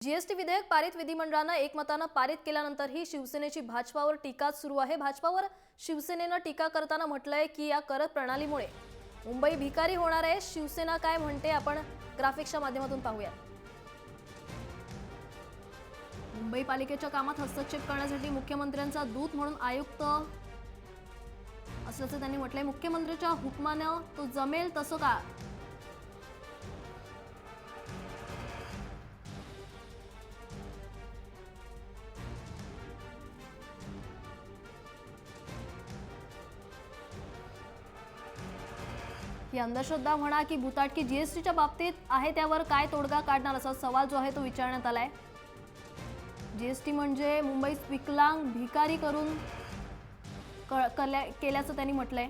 GST विधेयक पारित विधिमंडळानं एकमतानं पारित केल्यानंतरही शिवसेनेची भाजपावर टीका सुरू आहे। भाजपावर शिवसेनेनं टीका करताना म्हटलंय की या कर प्रणालीमुळे मुंबई भिकारी होणार आहे। शिवसेना काय म्हणते आपण ग्राफिक्सच्या माध्यमातून पाहूया। मुंबई पालिकेच्या कामात हस्तक्षेप करण्यासाठी मुख्यमंत्र्यांचा दूत म्हणून आयुक्त असल्याचं त्यांनी म्हटलंय। मुख्यमंत्र्यांच्या हुकमानं तो जमेल तसं का ही अंधश्रद्धा म्हणा की भुताटकी जीएसटीच्या बाबतीत आहे त्यावर काय तोडगा काढणार असा सवाल जो आहे तो विचारण्यात आलाय। जीएसटी म्हणजे मुंबईत विकलांग भिकारी करून केल्याचं त्यांनी म्हटलंय।